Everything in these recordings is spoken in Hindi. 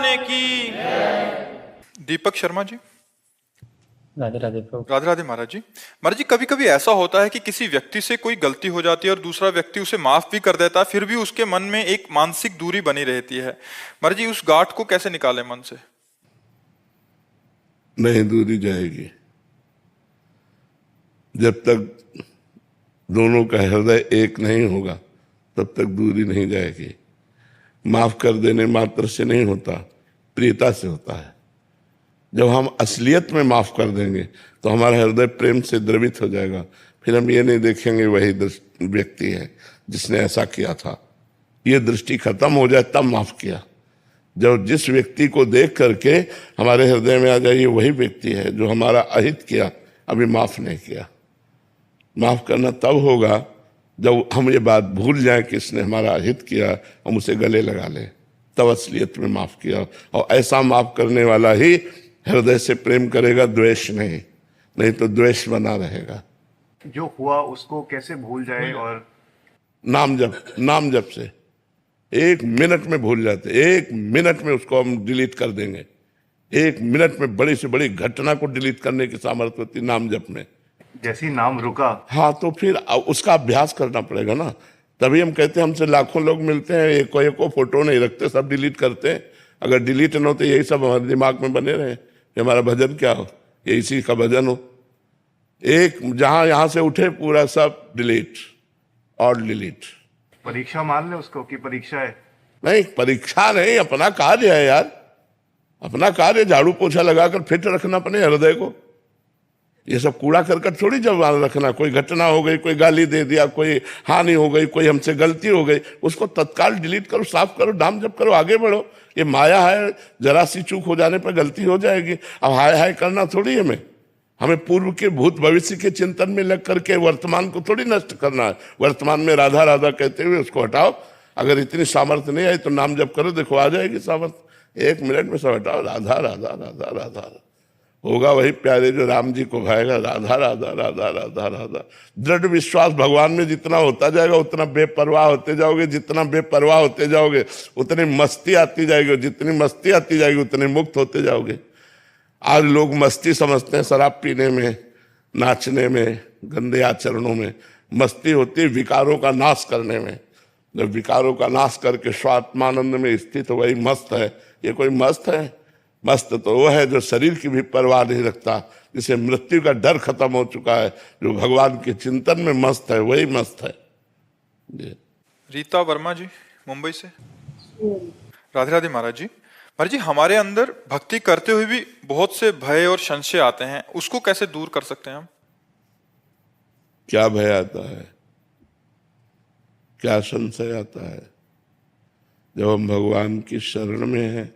भगवान की। दीपक शर्मा जी। राधे राधे प्रभु। राधे राधे महाराज जी। महाराज जी, कभी कभी ऐसा होता है कि किसी व्यक्ति से कोई गलती हो जाती है और दूसरा व्यक्ति उसे माफ भी कर देता है, फिर भी उसके मन में एक मानसिक दूरी बनी रहती है। महाराज जी, उस गांठ को कैसे निकाले मन से? नहीं दूरी जाएगी जब तक दोनों का हृदय एक नहीं होगा, तब तक दूरी नहीं जाएगी। माफ कर देने मात्र से नहीं होता, प्रियता से होता है। जब हम असलियत में माफ कर देंगे तो हमारा हृदय प्रेम से द्रवित हो जाएगा। फिर हम ये नहीं देखेंगे वही व्यक्ति है जिसने ऐसा किया था। ये दृष्टि खत्म हो जाए तब माफ किया। जब जिस व्यक्ति को देख करके हमारे हृदय में आ जाए ये वही व्यक्ति है जो हमारा अहित किया, अभी माफ नहीं किया। माफ करना तब होगा जब हम ये बात भूल जाएं कि इसने हमारा अहित किया, हम उसे गले लगा लें, तब असलियत में माफ किया। और ऐसा माफ करने वाला ही हृदय से प्रेम करेगा, द्वेष नहीं। नहीं तो द्वेष बना रहेगा। जो हुआ उसको कैसे भूल जाए? और नाम जप से 1 मिनट में भूल जाते। 1 मिनट में उसको हम डिलीट कर देंगे। 1 मिनट में बड़ी से बड़ी घटना को डिलीट करने की सामर्थ्य होती नाम जप में। जैसे ही नाम रुका, हाँ, तो फिर उसका अभ्यास करना पड़ेगा ना। तभी हम कहते हैं हमसे लाखों लोग मिलते हैं, एको फोटो नहीं रखते, सब डिलीट करते हैं। अगर डिलीट न हो तो यही सब हमारे दिमाग में बने रहे कि हमारा भजन क्या हो, ये इसी का भजन हो। एक जहां यहां से उठे पूरा सब डिलीट और डिलीट। परीक्षा मान ले उसको कि परीक्षा है। नहीं, परीक्षा नहीं, अपना कार्य है यार। अपना कार्य झाड़ू पोछा लगाकर फिट रखना अपने हृदय को। ये सब कूड़ा करकट थोड़ी जब रखना। कोई घटना हो गई, कोई गाली दे दिया, कोई हानि हो गई, कोई हमसे गलती हो गई, उसको तत्काल डिलीट करो, साफ करो, नाम जप करो, आगे बढ़ो। ये माया है, जरा सी चूक हो जाने पर गलती हो जाएगी। अब हाय हाय करना थोड़ी हमें पूर्व के भूत भविष्य के चिंतन में लग करके वर्तमान को थोड़ी नष्ट करना है। वर्तमान में राधा राधा कहते हुए उसको हटाओ। अगर इतनी सामर्थ्य नहीं आई तो नाम जप करो, देखो आ जाएगी सामर्थ्य। 1 मिनट में सब हटाओ, राधा राधा राधा राधा। होगा वही प्यारे जो राम जी को भाएगा, राधा राधा राधा राधा राधा। दृढ़ विश्वास भगवान में जितना होता जाएगा उतना बेपरवाह होते जाओगे। जितना बेपरवाह होते जाओगे उतनी मस्ती आती जाएगी, जितनी मस्ती आती जाएगी उतने मुक्त होते जाओगे। आज लोग मस्ती समझते हैं शराब पीने में, नाचने में, गंदे आचरणों में। मस्ती होती है विकारों का नाश करने में। जब विकारों का नाश करके स्वात्मानंद में स्थित वही मस्त है। ये कोई मस्त है? मस्त तो वो है जो शरीर की भी परवाह नहीं रखता, जिसे मृत्यु का डर खत्म हो चुका है, जो भगवान के चिंतन में मस्त है, वही मस्त है। रीता वर्मा जी, मुंबई से। राधे राधे महाराज जी। महाराज जी, हमारे अंदर भक्ति करते हुए भी बहुत से भय और संशय आते हैं, उसको कैसे दूर कर सकते हैं हम? क्या भय आता है, क्या संशय आता है? जब हम भगवान की शरण में हैं,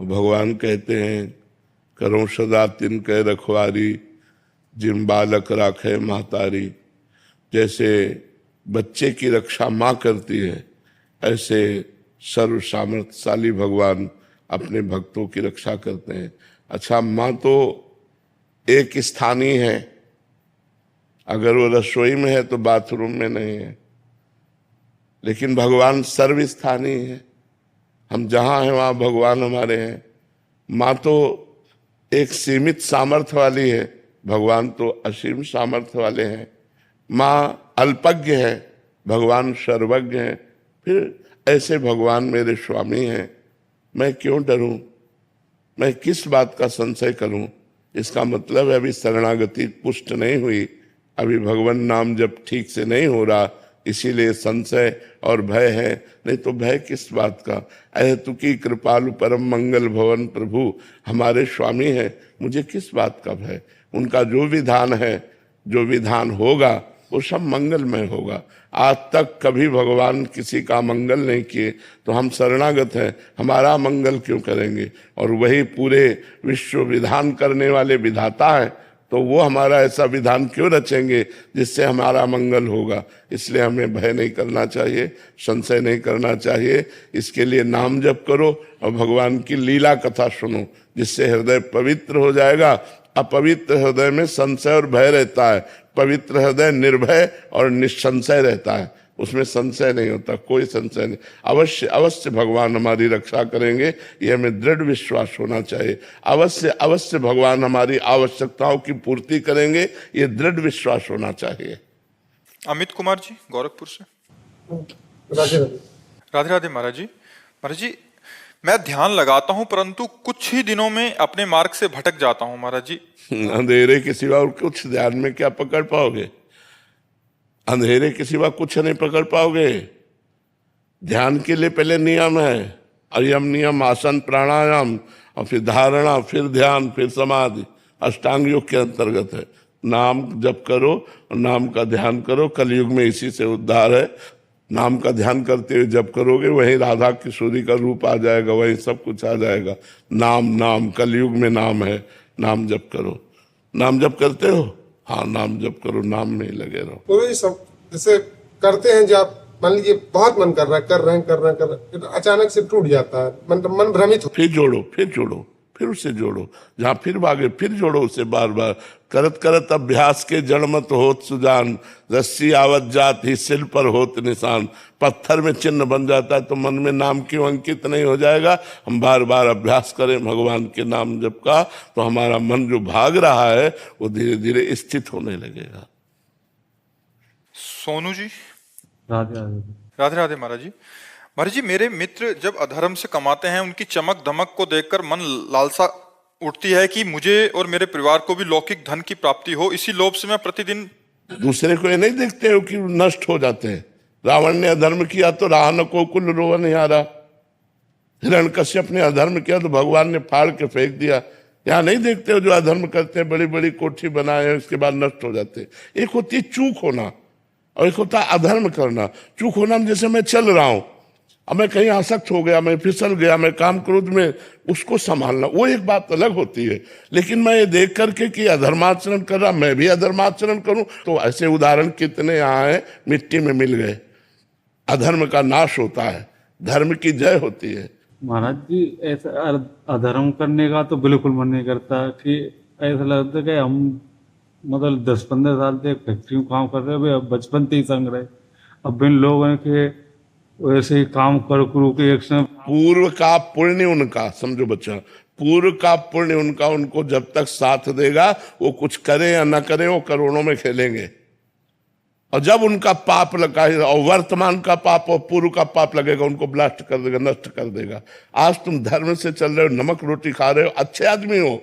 भगवान कहते हैं करो सदा तिनके रखवारी, जिन बालक राखे महतारी। जैसे बच्चे की रक्षा माँ करती है, ऐसे सर्व सामर्थ्यशाली भगवान अपने भक्तों की रक्षा करते हैं। अच्छा, माँ तो एक स्थानीय है, अगर वो रसोई में है तो बाथरूम में नहीं है, लेकिन भगवान सर्वस्थानीय है। हम जहाँ हैं वहाँ भगवान हमारे हैं। माँ तो एक सीमित सामर्थ्य वाली है, भगवान तो असीम सामर्थ्य वाले हैं। माँ अल्पज्ञ है, भगवान सर्वज्ञ हैं। फिर ऐसे भगवान मेरे स्वामी हैं, मैं क्यों डरूं, मैं किस बात का संशय करूं? इसका मतलब है अभी शरणागति पुष्ट नहीं हुई, अभी भगवान नाम जब ठीक से नहीं हो रहा, इसीलिए संशय और भय है। नहीं तो भय किस बात का? अहेतुकी कृपालु परम मंगल भवन प्रभु हमारे स्वामी हैं, मुझे किस बात का भय? उनका जो विधान है, जो विधान होगा वो सब मंगलमय होगा। आज तक कभी भगवान किसी का मंगल नहीं किए, तो हम शरणागत हैं, हमारा मंगल क्यों करेंगे? और वही पूरे विश्व विधान करने वाले विधाता हैं, तो वो हमारा ऐसा विधान क्यों रचेंगे जिससे हमारा मंगल होगा? इसलिए हमें भय नहीं करना चाहिए, संशय नहीं करना चाहिए। इसके लिए नाम जप करो और भगवान की लीला कथा सुनो, जिससे हृदय पवित्र हो जाएगा। अपवित्र हृदय में संशय और भय रहता है, पवित्र हृदय निर्भय और निसंशय रहता है। उसमें संशय नहीं होता, कोई संशय नहीं। अवश्य अवश्य भगवान हमारी रक्षा करेंगे, ये हमें दृढ़ विश्वास होना चाहिए। अवश्य अवश्य भगवान हमारी आवश्यकताओं की पूर्ति करेंगे, ये दृढ़ विश्वास होना चाहिए। अमित कुमार जी गोरखपुर से। राधे राधे। राधे राधे महाराज जी मैं ध्यान लगाता हूं परंतु कुछ ही दिनों में अपने मार्ग से भटक जाता हूं महाराज जी। अंधेरे के सिवा और कुछ ध्यान में क्या पकड़ पाओगे? अंधेरे के सिवा कुछ नहीं पकड़ पाओगे। ध्यान के लिए पहले नियम है, यम नियम, आसन प्राणायाम, और फिर धारणा, फिर ध्यान, फिर समाधि, अष्टांग योग के अंतर्गत है। नाम जप करो और नाम का ध्यान करो, कलयुग में इसी से उद्धार है। नाम का ध्यान करते हुए जप करोगे, वहीं राधा किशोरी का रूप आ जाएगा, वहीं सब कुछ आ जाएगा। नाम नाम, कलयुग में नाम है, नाम जप करो। नाम जप करते हो? हाँ, नाम जप करो, नाम में ही लगे रहो। गुरु जी सब जैसे करते हैं जब मान लीजिए बहुत मन कर रहा है, कर रहे हैं, फिर अचानक से टूट जाता है, मन भ्रमित हो। फिर जोड़ो, फिर उससे जोड़ो, जहां फिर भागे फिर जोड़ो उसे बार बार। करत करत अभ्यास के जड़ मत होत सुजान, रस्सी आवत जात ही सिल पर होत निशान। पत्थर में चिन्ह बन जाता है तो मन में नाम क्यों अंकित नहीं हो जाएगा? हम बार बार अभ्यास करें भगवान के नाम जप का, तो हमारा मन जो भाग रहा है वो धीरे धीरे स्थित होने लगेगा। सोनू जी। राधे राधे। राधे राधे महाराज जी मेरे मित्र जब अधर्म से कमाते हैं उनकी चमक धमक को देखकर मन लालसा उठती है कि मुझे और मेरे परिवार को भी लौकिक धन की प्राप्ति हो। इसी लोभ से मैं प्रतिदिन दूसरे को ये नहीं देखते हो कि नष्ट हो जाते हैं। रावण ने अधर्म किया तो रावण को कुल रोवन नहीं आ रहा। हिरण्यकश्यप ने अधर्म किया तो भगवान ने फाड़ के फेंक दिया। यहाँ नहीं देखते हो जो अधर्म करते हैं बड़ी बड़ी कोठी बनाए उसके बाद नष्ट हो जाते हैं। एक होती है चूक होना और एक होता है अधर्म करना। चूक होना जैसे मैं चल रहा हूं, अब मैं कहीं आसक्त हो गया, मैं फिसल गया, मैं काम क्रोध में, उसको संभालना वो एक बात अलग होती है। लेकिन मैं ये देख करके कि अधर्माचरण कर रहा, मैं भी अधर्माचरण करूं, तो ऐसे उदाहरण कितने यहाँ हैं, मिट्टी में मिल गए। अधर्म का नाश होता है, धर्म की जय होती है। महाराज जी ऐसा अधर्म करने का तो बिल्कुल मन नहीं करता कि ऐसा लगता है कि हम मतलब 10-15 साल से फैक्ट्री में काम कर रहे हैं, अब बचपन से ही संग रहे। अब इन लोगों के वैसे ही काम कर के एक समय पूर्व का पुण्य उनका, समझो बच्चा, पूर्व का पुण्य उनका उनको जब तक साथ देगा, वो कुछ करे या ना करे, वो करोड़ों में खेलेंगे। और जब उनका पाप लगा और वर्तमान का पाप और पूर्व का पाप लगेगा, उनको ब्लास्ट कर देगा, नष्ट कर देगा। आज तुम धर्म से चल रहे हो, नमक रोटी खा रहे हो, अच्छे आदमी हो,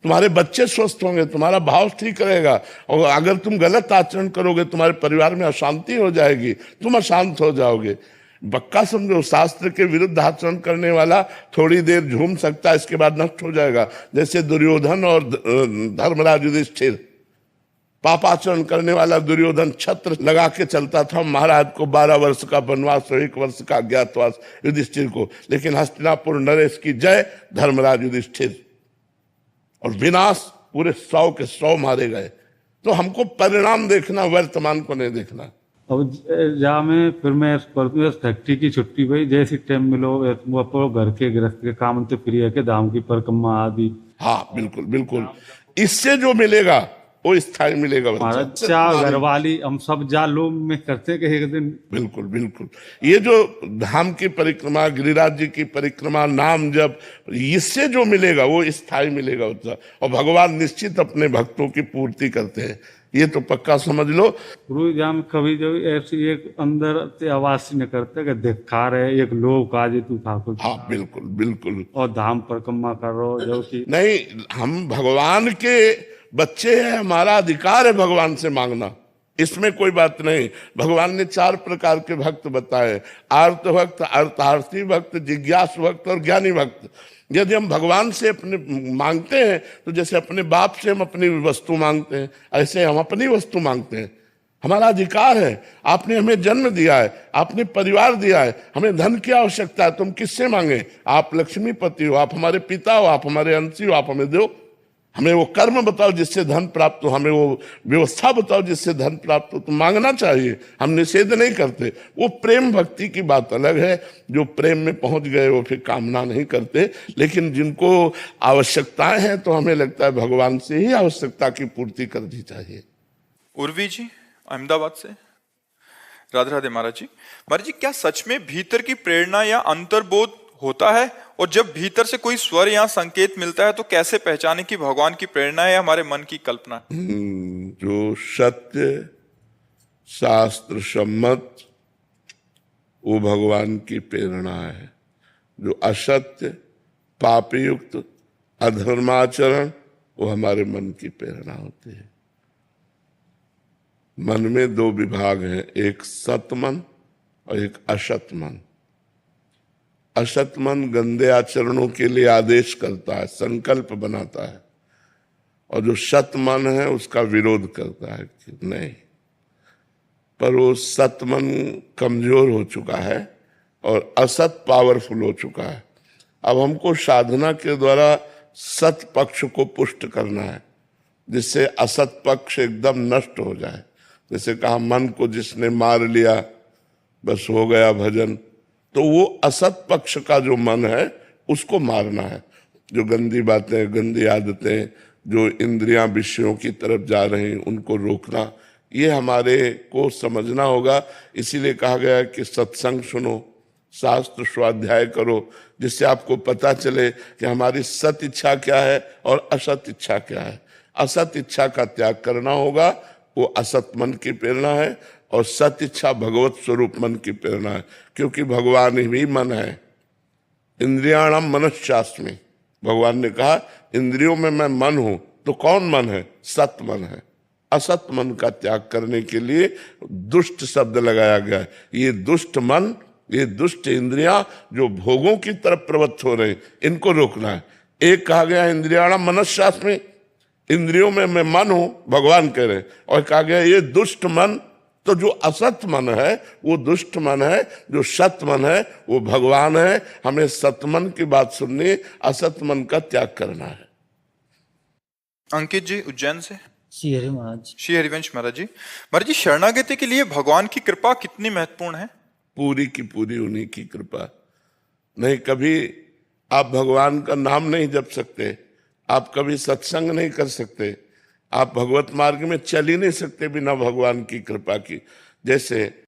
तुम्हारे बच्चे स्वस्थ होंगे, तुम्हारा भाव ठीक रहेगा। और अगर तुम गलत आचरण करोगे, तुम्हारे परिवार में अशांति हो जाएगी, तुम अशांत हो जाओगे। पक्का समझो, शास्त्र के विरुद्ध आचरण करने वाला थोड़ी देर झूम सकता है, इसके बाद नष्ट हो जाएगा। जैसे दुर्योधन और धर्मराज युधिष्ठिर, पापाचरण करने वाला दुर्योधन छत्र लगा के चलता था महाराज को 12 वर्ष का वनवास और 1 वर्ष का अज्ञातवास युधिष्ठिर को। लेकिन हस्तिनापुर नरेश की जय, धर्मराज युधिष्ठिर, और विनाश पूरे 100 के 100 मारे गए। तो हमको परिणाम देखना, वर्तमान को नहीं देखना। अब जहाँ मैं फिर मैं फैक्ट्री की छुट्टी हुई, जैसे टाइम मिलो वो घर के गृहस्थ के काम तो फ्री है के दाम की परिक्रमा आदि। हाँ बिल्कुल बिल्कुल, इससे जो मिलेगा वो स्थायी मिलेगा अच्छा घर वाली हम सब जा लोग में करते कि एक दिन। बिल्कुल बिल्कुल, ये जो धाम की परिक्रमा, गिरिराज जी की परिक्रमा, नाम जब, इससे जो मिलेगा वो स्थायी मिलेगा। और भगवान निश्चित अपने भक्तों की पूर्ति करते हैं, ये तो पक्का समझ लो। गुरु जी हम कभी जब ऐसी एक अंदर से आवाज सी न करते कि देखा रहे एक लोग काजे तू ठाकुर। हाँ बिल्कुल बिल्कुल, और धाम परिक्रमा करो जो कि नहीं, हम भगवान के बच्चे हैं, हमारा अधिकार है भगवान से मांगना, इसमें कोई बात नहीं। भगवान ने 4 प्रकार के भक्त बताए, आर्त भक्त, अर्थार्थी भक्त, जिज्ञासु भक्त और ज्ञानी भक्त। यदि हम भगवान से अपने मांगते हैं तो जैसे अपने बाप से हम अपनी वस्तु मांगते हैं, ऐसे हम अपनी वस्तु मांगते हैं। हमारा अधिकार है, आपने हमें जन्म दिया है, आपने परिवार दिया है, हमें धन की आवश्यकता है, तुम किससे मांगे? आप लक्ष्मीपति हो, आप हमारे पिता हो, आप हमारे अंशी हो, आप हमें दो। हमें वो कर्म बताओ जिससे धन प्राप्त हो, हमें वो व्यवस्था बताओ जिससे धन प्राप्त हो। तो मांगना चाहिए, हम निषेध नहीं करते। वो प्रेम भक्ति की बात अलग है, जो प्रेम में पहुंच गए वो फिर कामना नहीं करते। लेकिन जिनको आवश्यकताएं हैं तो हमें लगता है भगवान से ही आवश्यकता की पूर्ति करनी चाहिए। उर्वी जी अहमदाबाद से। राधे राधे महाराज जी। महाराज जी, क्या सच में भीतर की प्रेरणा या अंतर्बोध होता है? और जब भीतर से कोई स्वर या संकेत मिलता है तो कैसे पहचाने कि भगवान की प्रेरणा है या हमारे मन की कल्पना? जो सत्य शास्त्र सम्मत वो भगवान की प्रेरणा है। जो असत्य पापयुक्त अधर्माचरण वो हमारे मन की प्रेरणा होती है। मन में दो विभाग हैं, एक सत मन और एक असत मन। असत मन गंदे आचरणों के लिए आदेश करता है, संकल्प बनाता है, और जो सत मन है उसका विरोध करता है कि नहीं। पर वो सत मन कमजोर हो चुका है और असत पावरफुल हो चुका है। अब हमको साधना के द्वारा सत पक्ष को पुष्ट करना है, जिससे असत पक्ष एकदम नष्ट हो जाए। जैसे कहा, मन को जिसने मार लिया बस हो गया भजन, तो वो असत पक्ष का जो मन है उसको मारना है। जो गंदी बातें, गंदी आदतें, जो इंद्रियां विषयों की तरफ जा रही उनको रोकना, ये हमारे को समझना होगा। इसीलिए कहा गया कि सत्संग सुनो, शास्त्र स्वाध्याय करो, जिससे आपको पता चले कि हमारी सत इच्छा क्या है और असत इच्छा क्या है। असत इच्छा का त्याग करना होगा, वो असत मन की प्रेरणा है, और सत इच्छा भगवत स्वरूप मन की प्रेरणा है, क्योंकि भगवान ही मन है। इंद्रियाणाम मनश्चास्मि, भगवान ने कहा इंद्रियों में मैं मन हूं, तो कौन मन है? सत मन है। असत मन का त्याग करने के लिए दुष्ट शब्द लगाया गया है। ये दुष्ट मन, ये दुष्ट इंद्रियां जो भोगों की तरफ प्रवृत्त हो रहे, इनको रोकना है। एक कहा गया इंद्रियाणाम मनश्चास्मि, इंद्रियों में मैं मन हूं, भगवान कह रहे, और कहा गया ये दुष्ट मन। तो जो असत मन है वो दुष्ट मन है, जो सत मन है वो भगवान है। हमें सतमन की बात सुननी, असत मन का त्याग करना है। अंकित जी उज्जैन से। श्री हरि महाराज। श्री हरिवंश महाराज जी। महाराज जी, शरणागति के लिए भगवान की कृपा कितनी महत्वपूर्ण है? पूरी की पूरी उन्हीं की कृपा। नहीं, कभी आप भगवान का नाम नहीं जप सकते, आप कभी सत्संग नहीं कर सकते, आप भगवत मार्ग में चल ही नहीं सकते बिना भगवान की कृपा की। जैसे